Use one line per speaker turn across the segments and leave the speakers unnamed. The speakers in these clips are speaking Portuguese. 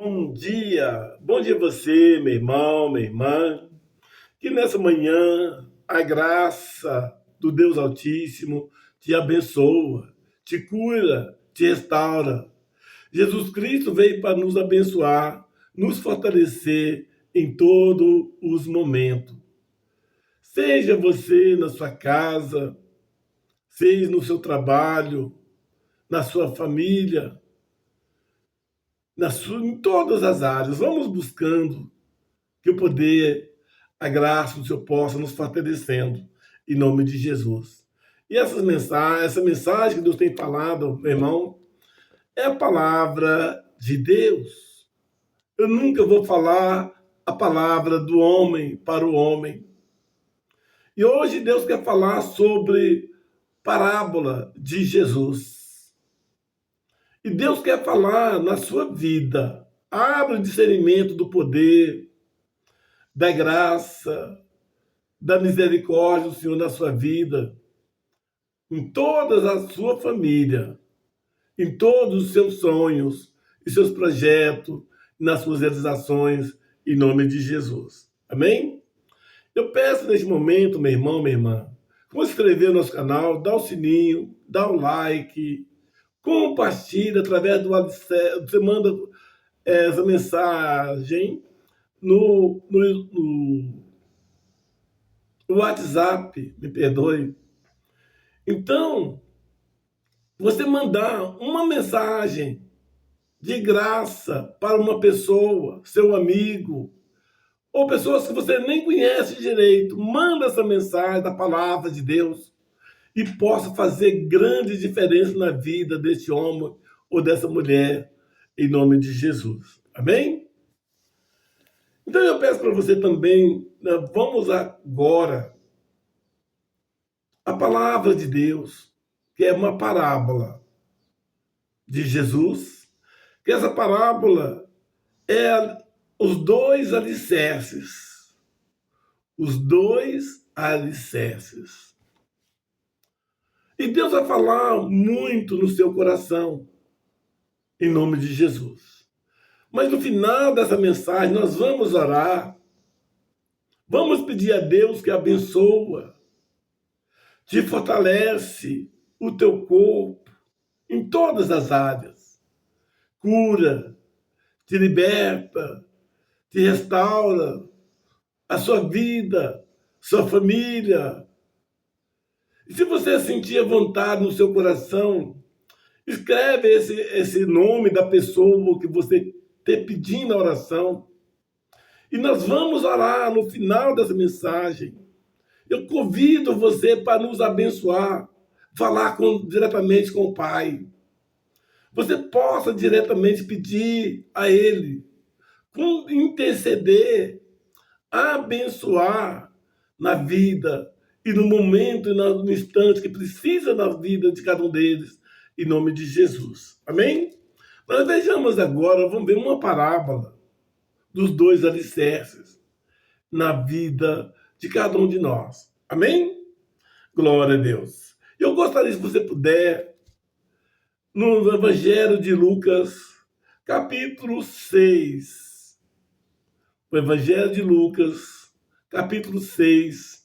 Bom dia você, meu irmão, minha irmã. Que nessa manhã a graça do Deus Altíssimo te abençoa, te cura, te restaura. Jesus Cristo veio para nos abençoar, nos fortalecer em todos os momentos. Seja você na sua casa, seja no seu trabalho, na sua família, em todas as áreas. Vamos buscando que o poder, a graça do Senhor possa nos fortalecendo, em nome de Jesus. E essa mensagem que Deus tem falado, meu irmão, é a palavra de Deus. Eu nunca vou falar a palavra do homem para o homem. E hoje Deus quer falar sobre parábola de Jesus. E Deus quer falar na sua vida. Abra o discernimento do poder, da graça, da misericórdia do Senhor na sua vida, em toda a sua família, em todos os seus sonhos e seus projetos, nas suas realizações, em nome de Jesus. Amém? Eu peço neste momento, meu irmão, minha irmã, vamos inscrever no nosso canal, dá o sininho, dá o like, compartilha através do WhatsApp, você manda essa mensagem no WhatsApp, me perdoe. Então, você mandar uma mensagem de graça para uma pessoa, seu amigo, ou pessoas que você nem conhece direito, manda essa mensagem da palavra de Deus e possa fazer grande diferença na vida desse homem ou dessa mulher, em nome de Jesus. Amém? Então eu peço para você também, né, vamos agora a palavra de Deus, que é uma parábola de Jesus, que essa parábola é os dois alicerces. Os dois alicerces. E Deus vai falar muito no seu coração, em nome de Jesus. Mas no final dessa mensagem, nós vamos orar. Vamos pedir a Deus que abençoa, te fortalece o teu corpo em todas as áreas. Cura, te liberta, te restaura a sua vida, sua família. E se você sentir a vontade no seu coração, escreve esse nome da pessoa que você está pedindo a oração. E nós vamos orar no final dessa mensagem. Eu convido você para nos abençoar, falar diretamente com o Pai. Você possa diretamente pedir a Ele, interceder, abençoar na vida e no momento e no instante que precisa na vida de cada um deles, em nome de Jesus. Amém? Nós vejamos agora, vamos ver uma parábola dos dois alicerces na vida de cada um de nós. Amém? Glória a Deus. Eu gostaria, se você puder, no Evangelho de Lucas, capítulo 6. O Evangelho de Lucas, capítulo 6,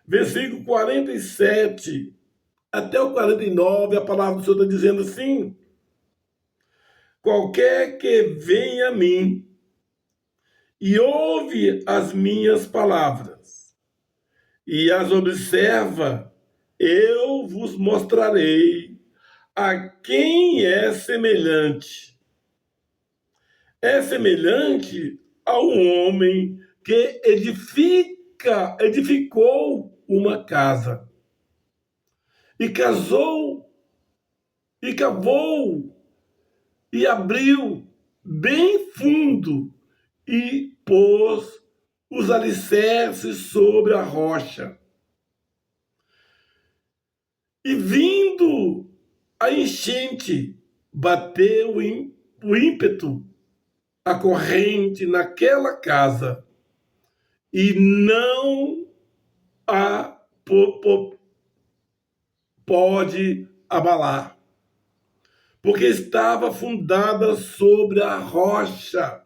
versículo 47 até o 49, a palavra do Senhor está dizendo assim: qualquer que venha a mim e ouve as minhas palavras e as observa, eu vos mostrarei a quem é semelhante. É semelhante ao homem que edificou uma casa e cavou e abriu bem fundo e pôs os alicerces sobre a rocha. E vindo a enchente, bateu o ímpeto, a corrente naquela casa, e não a pode abalar, porque estava fundada sobre a rocha.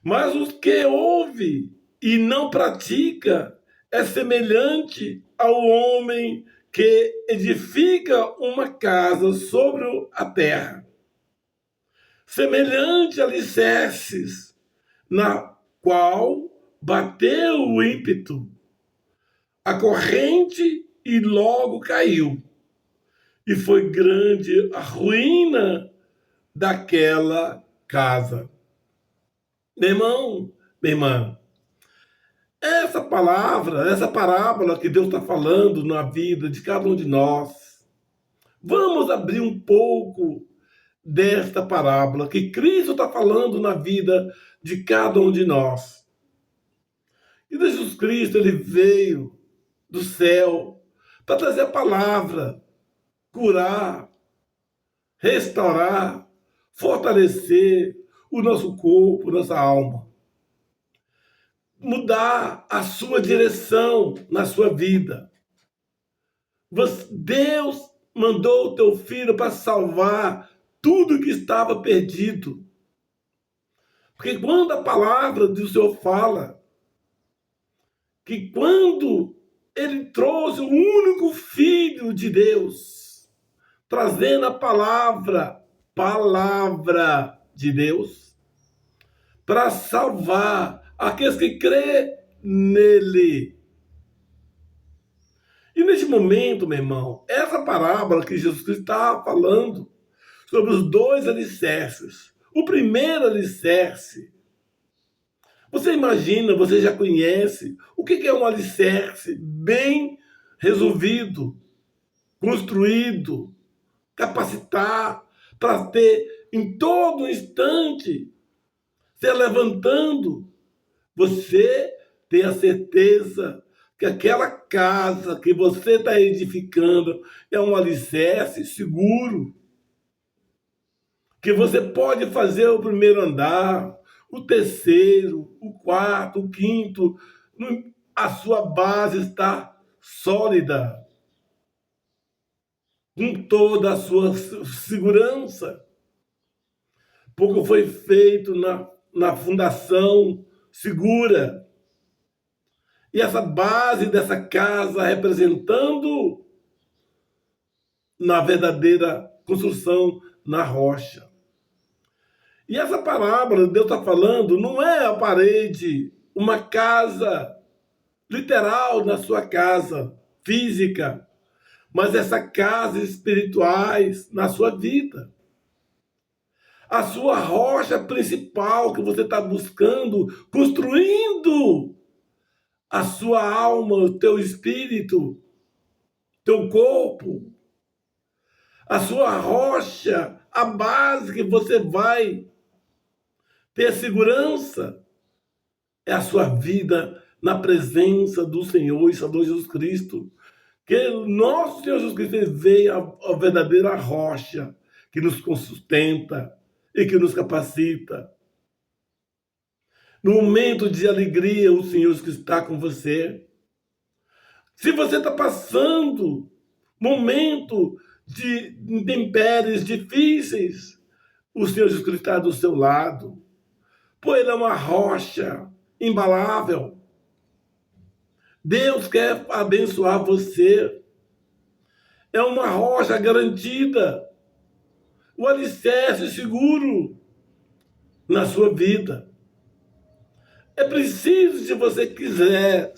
Mas os que ouve e não pratica é semelhante ao homem que edifica uma casa sobre a terra, semelhante a alicerces, na qual bateu o ímpeto, a corrente e logo caiu. E foi grande a ruína daquela casa. Meu irmão, minha irmã, essa palavra, essa parábola que Deus está falando na vida de cada um de nós, vamos abrir um pouco desta parábola que Cristo está falando na vida de cada um de nós. E Jesus Cristo, ele veio do céu para trazer a palavra, curar, restaurar, fortalecer o nosso corpo, nossa alma. Mudar a sua direção na sua vida. Deus mandou o teu filho para salvar tudo que estava perdido. Porque quando a palavra do Senhor fala que quando ele trouxe o único filho de Deus, trazendo a palavra de Deus, para salvar aqueles que crê nele. E neste momento, meu irmão, essa parábola que Jesus Cristo está falando sobre os dois alicerces. O primeiro alicerce, você imagina, você já conhece o que é um alicerce bem resolvido, construído, capacitar para ter em todo instante se levantando. Você tem a certeza que aquela casa que você está edificando é um alicerce seguro, que você pode fazer o primeiro andar, o terceiro, o quarto, o quinto, a sua base está sólida, com toda a sua segurança, porque foi feito na fundação segura. E essa base dessa casa representando na verdadeira construção na rocha. E essa parábola Deus está falando não é a parede, uma casa literal na sua casa física, mas essa casa espirituais na sua vida. A sua rocha principal que você está buscando, construindo a sua alma, o teu espírito, teu corpo, a sua rocha, a base que você vai ter segurança, é a sua vida na presença do Senhor e Salvador Jesus Cristo. Que o nosso Senhor Jesus Cristo veio a verdadeira rocha que nos sustenta e que nos capacita. No momento de alegria, o Senhor está com você. Se você está passando momento de intempéries difíceis, o Senhor Jesus Cristo está do seu lado. Pois ele é uma rocha imbalável. Deus quer abençoar você. É uma rocha garantida. O alicerce seguro na sua vida. É preciso, se você quiser,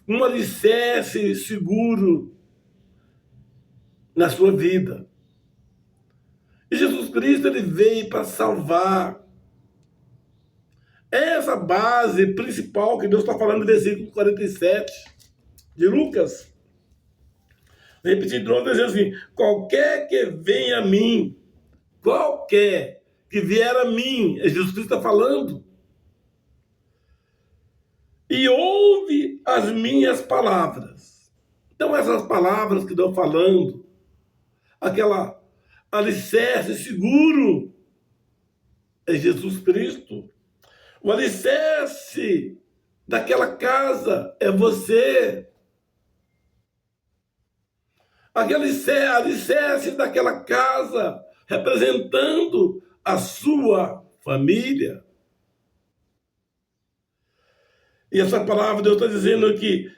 um alicerce seguro na sua vida. E Jesus Cristo, ele veio para salvar. Essa base principal que Deus está falando no versículo 47 de Lucas. Repetindo, dizendo assim: qualquer que venha a mim, qualquer que vier a mim, é Jesus Cristo está falando, e ouve as minhas palavras. Então essas palavras que estou falando, aquela alicerce seguro, é Jesus Cristo. O alicerce daquela casa é você. aquele alicerce daquela casa, representando a sua família. E essa palavra Deus está dizendo aqui,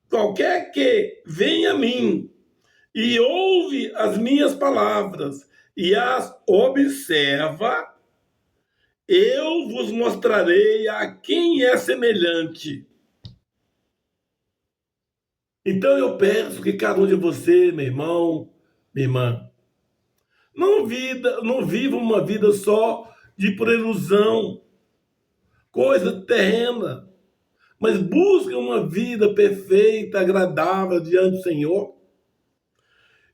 qualquer que venha a mim e ouve as minhas palavras e as observa, eu vos mostrarei a quem é semelhante. Então eu peço que cada um de você, meu irmão, minha irmã, não viva uma vida só de por ilusão, coisa terrena, mas busque uma vida perfeita, agradável diante do Senhor.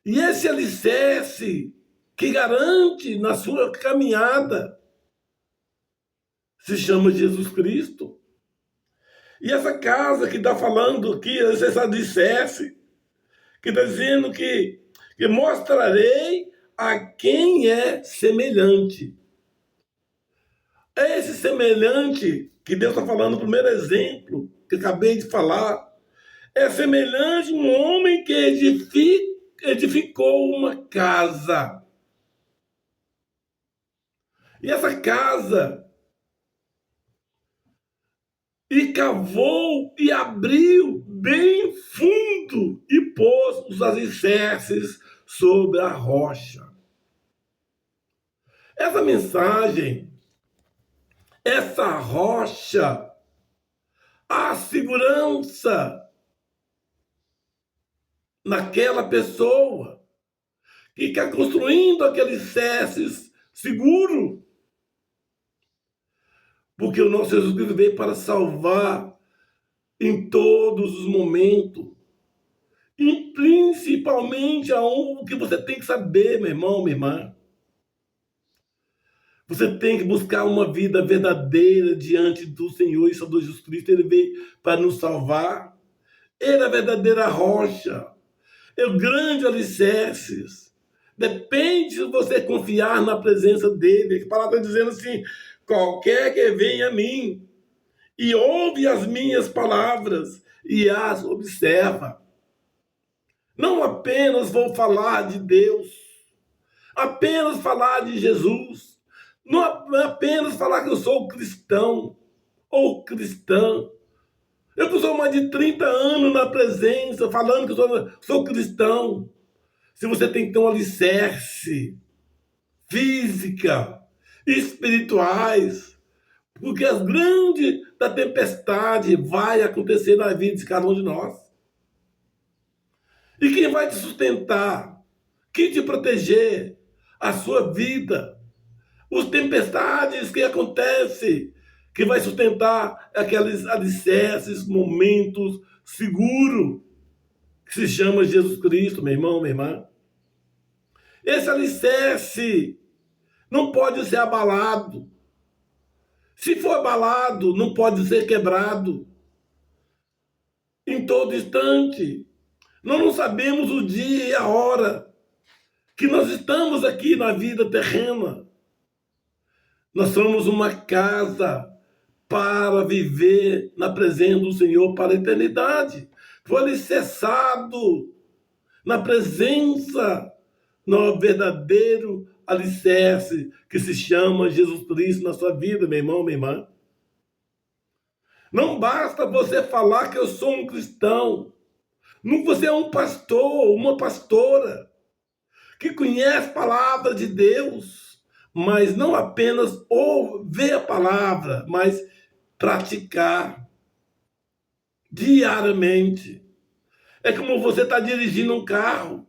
E esse alicerce que garante na sua caminhada se chama Jesus Cristo. E essa casa que está falando aqui, esse alicerce, que está dizendo que mostrarei a quem é semelhante. É esse semelhante que Deus está falando, o primeiro exemplo que eu acabei de falar, é semelhante a um homem que edificou uma casa. E essa casa, e cavou e abriu bem fundo e pôs os alicerces sobre a rocha. Essa mensagem, essa rocha, a segurança naquela pessoa que está construindo aqueles alicerces seguro. Porque o nosso Jesus Cristo veio para salvar em todos os momentos. E principalmente o que você tem que saber, meu irmão, minha irmã. Você tem que buscar uma vida verdadeira diante do Senhor e Salvador Jesus Cristo. Ele veio para nos salvar. Ele é a verdadeira rocha. É o grande alicerce. Depende de você confiar na presença dele. A palavra está dizendo assim, qualquer que venha a mim e ouve as minhas palavras e as observa. Não apenas vou falar de Deus, apenas falar de Jesus, não apenas falar que eu sou cristão ou cristã. Eu sou mais de 30 anos na presença, falando que eu sou cristão. Se você tem que ter um alicerce física, espirituais, porque as grandes da tempestade vai acontecer na vida de cada um de nós. E quem vai te sustentar, quem te proteger, a sua vida, os tempestades que acontecem, que vai sustentar aqueles alicerces, momentos seguros, que se chama Jesus Cristo, meu irmão, minha irmã. Esse alicerce não pode ser abalado. Se for abalado, não pode ser quebrado. Em todo instante. Nós não sabemos o dia e a hora que nós estamos aqui na vida terrena. Nós somos uma casa para viver na presença do Senhor para a eternidade. Foi alicerçado na presença, no verdadeiro alicerce que se chama Jesus Cristo na sua vida, meu irmão, minha irmã. Não basta você falar que eu sou um cristão. Não, você é um pastor, uma pastora, que conhece a palavra de Deus, mas não apenas ouvir a palavra, mas praticar diariamente. É como você está dirigindo um carro.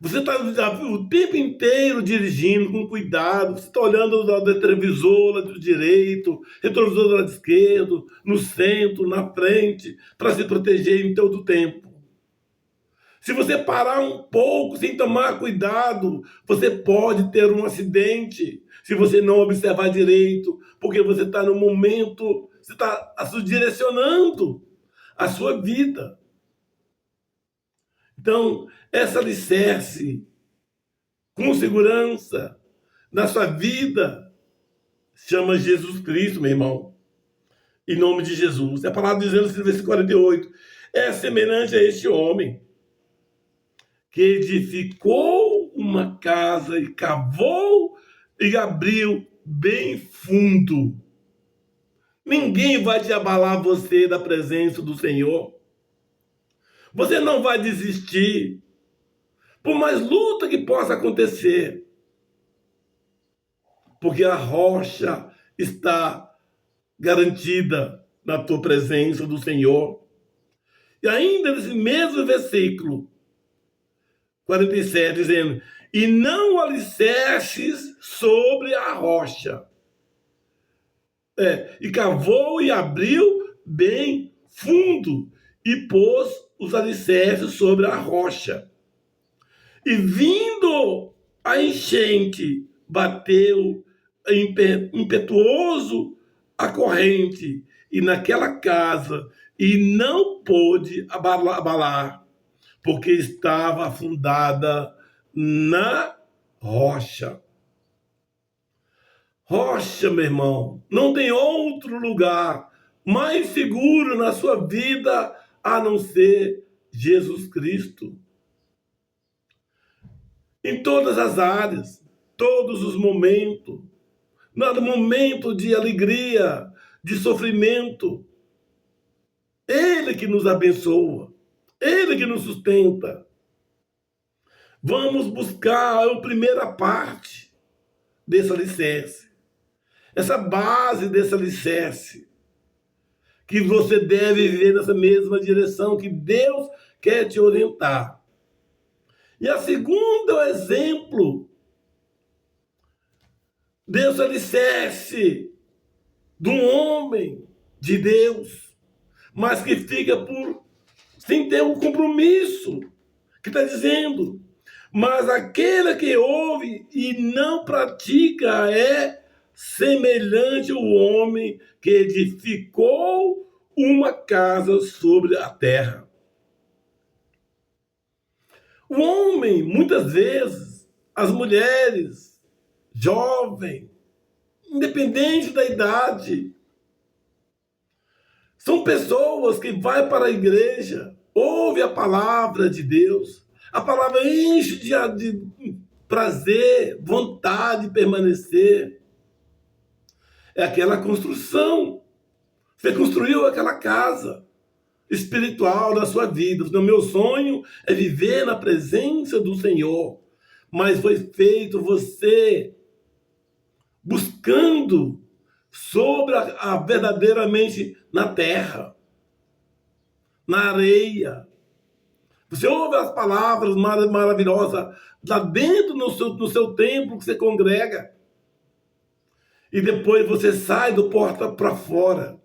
Você está o tempo inteiro dirigindo com cuidado, você está olhando do retrovisor lá do direito, retrovisor do lado esquerdo, no centro, na frente, para se proteger em todo o tempo. Se você parar um pouco sem tomar cuidado, você pode ter um acidente, se você não observar direito, porque você está no momento, você está direcionando a sua vida. Então, essa alicerce, com segurança, na sua vida, chama Jesus Cristo, meu irmão. Em nome de Jesus. É a palavra dizendo no versículo 48. é semelhante a este homem que edificou uma casa e cavou e abriu bem fundo. Ninguém vai te abalar você da presença do Senhor. Você não vai desistir, por mais luta que possa acontecer, porque a rocha está garantida na tua presença do Senhor. E ainda nesse mesmo versículo 47, dizendo: e não alicerces sobre a rocha. E cavou e abriu bem fundo, e pôs os alicerces sobre a rocha. E vindo a enchente, bateu impetuoso a corrente, e naquela casa, e não pôde abalar, porque estava afundada na rocha. Rocha, meu irmão, não tem outro lugar mais seguro na sua vida a não ser Jesus Cristo. Em todas as áreas, todos os momentos, no momento de alegria, de sofrimento, Ele que nos abençoa, Ele que nos sustenta. Vamos buscar a primeira parte desse alicerce, essa base desse alicerce, que você deve viver nessa mesma direção que Deus quer te orientar. E a segunda é o exemplo desse alicerce de um homem de Deus, mas que fica sem ter um compromisso, que está dizendo: mas aquele que ouve e não pratica é semelhante ao homem que edificou uma casa sobre a terra. O homem, muitas vezes, as mulheres, jovem, independente da idade, são pessoas que vão para a igreja, ouve a palavra de Deus, a palavra enche de prazer, vontade de permanecer. É aquela construção. Você construiu aquela casa espiritual da sua vida. O meu sonho é viver na presença do Senhor. Mas foi feito você buscando sobre a verdadeiramente na terra, na areia. Você ouve as palavras maravilhosas lá dentro no seu templo que você congrega. E depois você sai do porta para fora.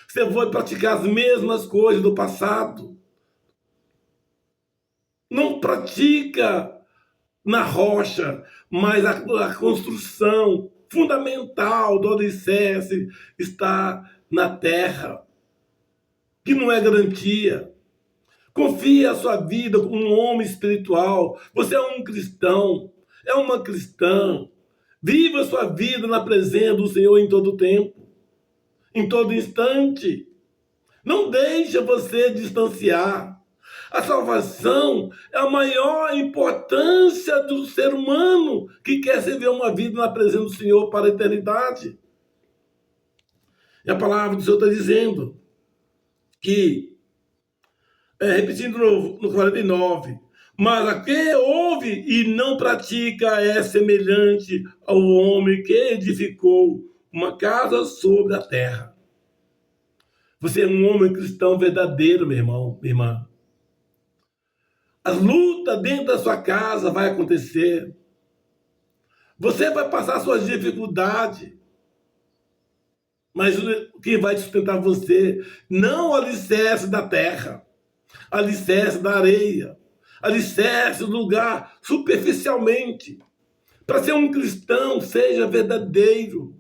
Você vai praticar as mesmas coisas do passado. Não pratica na rocha, mas a construção fundamental do alicerce está na terra, que não é garantia. Confie a sua vida como um homem espiritual. Você é um cristão, é uma cristã. Viva a sua vida na presença do Senhor em todo tempo, em todo instante. Não deixe você distanciar. A salvação é a maior importância do ser humano que quer viver uma vida na presença do Senhor para a eternidade. E a palavra do Senhor está dizendo que, repetindo de novo, no 49, mas aquele ouve e não pratica é semelhante ao homem que edificou uma casa sobre a terra. Você é um homem cristão verdadeiro, meu irmão, minha irmã. As lutas dentro da sua casa vai acontecer. Você vai passar suas dificuldades. Mas o que vai sustentar você? Não o alicerce da terra, alicerce da areia, alicerce do lugar superficialmente. Para ser um cristão, seja verdadeiro,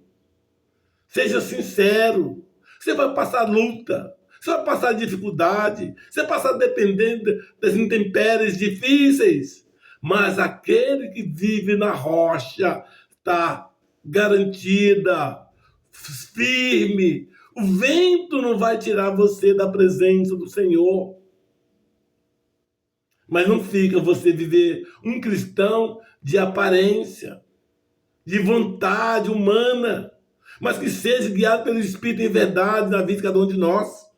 seja sincero. Você vai passar luta, você vai passar dificuldade, você vai passar dependendo das intempéries difíceis. Mas aquele que vive na rocha está garantida, firme. O vento não vai tirar você da presença do Senhor. Mas não fica você viver um cristão de aparência, de vontade humana, mas que seja guiado pelo Espírito em verdade na vida de cada um de nós.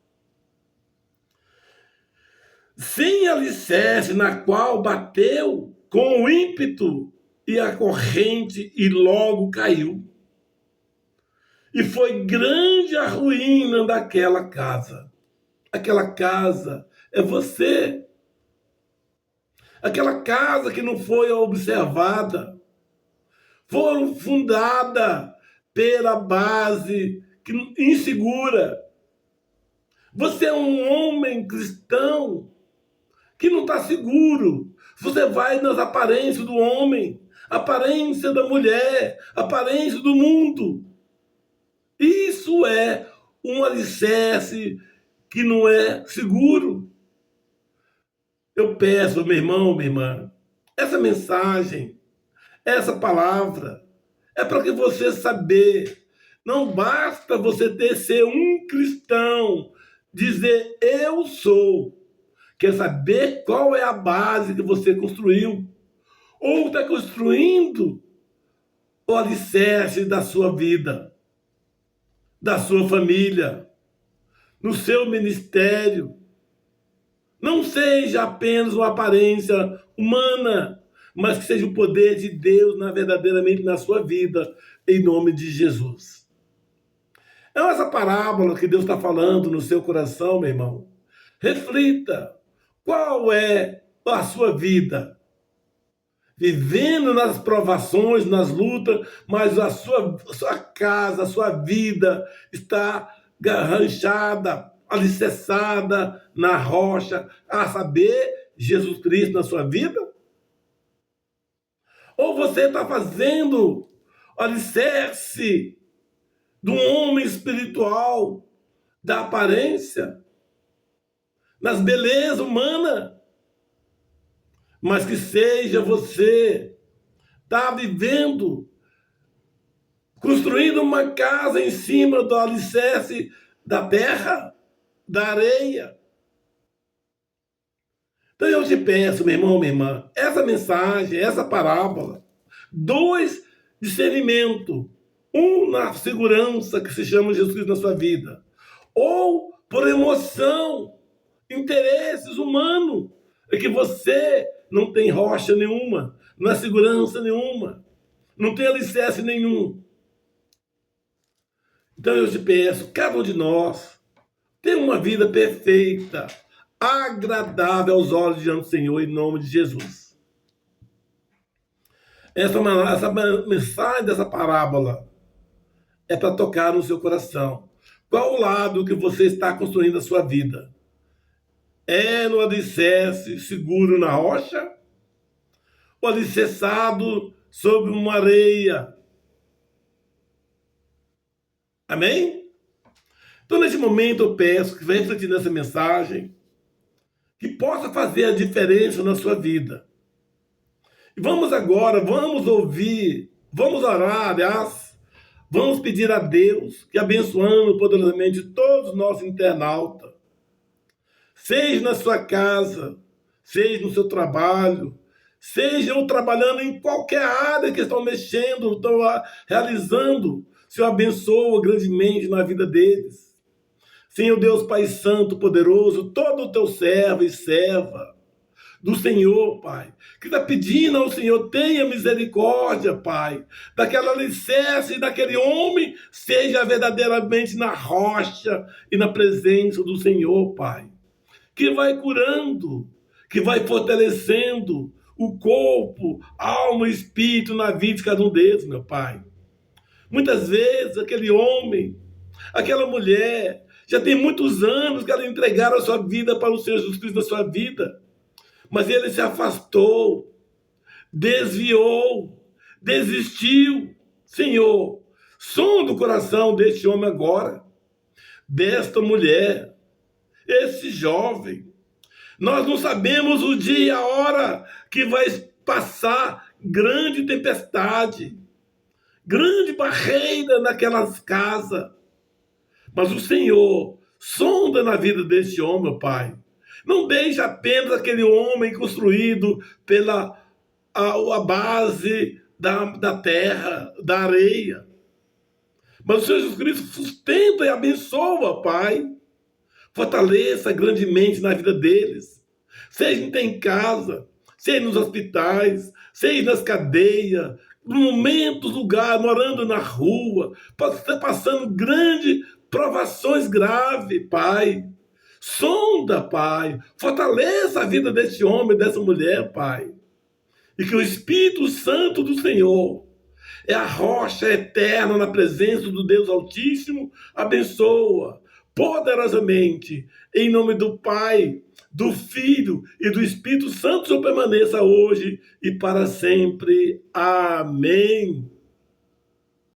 Sem alicerce na qual bateu com o ímpeto e a corrente e logo caiu. E foi grande a ruína daquela casa. Aquela casa é você. Aquela casa que não foi observada, foram fundada pela base insegura. Você é um homem cristão que não está seguro. Você vai nas aparências do homem, aparência da mulher, aparência do mundo. Isso é um alicerce que não é seguro. Eu peço, meu irmão, minha irmã, essa mensagem, essa palavra, é para que você saber. Não basta você ser um cristão, dizer eu sou. Quer saber qual é a base que você construiu? Ou está construindo o alicerce da sua vida, da sua família, no seu ministério. Não seja apenas uma aparência humana, mas que seja o poder de Deus verdadeiramente na sua vida, em nome de Jesus. É essa parábola que Deus está falando no seu coração, meu irmão. Reflita, qual é a sua vida? Vivendo nas provações, nas lutas, mas a sua casa, a sua vida está garranchada, alicerçada na rocha, a saber, Jesus Cristo na sua vida? Ou você está fazendo alicerce de um homem espiritual, da aparência, nas belezas humanas, mas que seja você está vivendo, construindo uma casa em cima do alicerce da terra, da areia. Então eu te peço, meu irmão, minha irmã, essa mensagem, essa parábola, 2, discernimento. Um, na segurança que se chama Jesus Cristo na sua vida. Ou por emoção, interesses humanos. É que você não tem rocha nenhuma, não há segurança nenhuma, não tem alicerce nenhum. Então eu te peço, cada um de nós tem uma vida perfeita, agradável aos olhos diante do Senhor, em nome de Jesus. Essa mensagem dessa parábola é para tocar no seu coração. Qual o lado que você está construindo a sua vida? É no alicerce seguro na rocha? Ou alicerçado sobre uma areia? Amém? Então, nesse momento, eu peço que você refletir nessa mensagem, que possa fazer a diferença na sua vida. E vamos agora, vamos ouvir, vamos orar, aliás, vamos pedir a Deus que abençoando poderosamente todos os nossos internautas, seja na sua casa, seja no seu trabalho, sejam trabalhando em qualquer área que estão mexendo, estão realizando, Senhor, abençoa grandemente na vida deles. Senhor Deus Pai Santo, poderoso, todo o teu servo e serva do Senhor, Pai, que está pedindo ao Senhor, tenha misericórdia, Pai, daquela alicerce, daquele homem, seja verdadeiramente na rocha e na presença do Senhor, Pai, que vai curando, que vai fortalecendo o corpo, alma e espírito na vida de cada um deles, meu Pai. Muitas vezes aquele homem, aquela mulher, já tem muitos anos que ela entregaram a sua vida para o Senhor Jesus Cristo na sua vida, mas ele se afastou, desviou, desistiu. Senhor, sonda o coração deste homem agora, desta mulher, esse jovem. Nós não sabemos o dia e a hora que vai passar grande tempestade, grande barreira naquelas casas. Mas o Senhor sonda na vida desse homem, Pai, Não deixe apenas aquele homem construído pela a base da terra, da areia. Mas o Senhor Jesus Cristo sustenta e abençoa, Pai. Fortaleça grandemente na vida deles. Seja em casa, seja nos hospitais, seja nas cadeias, no momentos, lugar, morando na rua, passando grandes provações graves, Pai. Sonda, Pai. Fortaleça a vida desse homem, dessa mulher, Pai. E que o Espírito Santo do Senhor é a rocha eterna na presença do Deus Altíssimo, abençoa poderosamente, em nome do Pai, do Filho e do Espírito Santo, permaneça hoje e para sempre. Amém.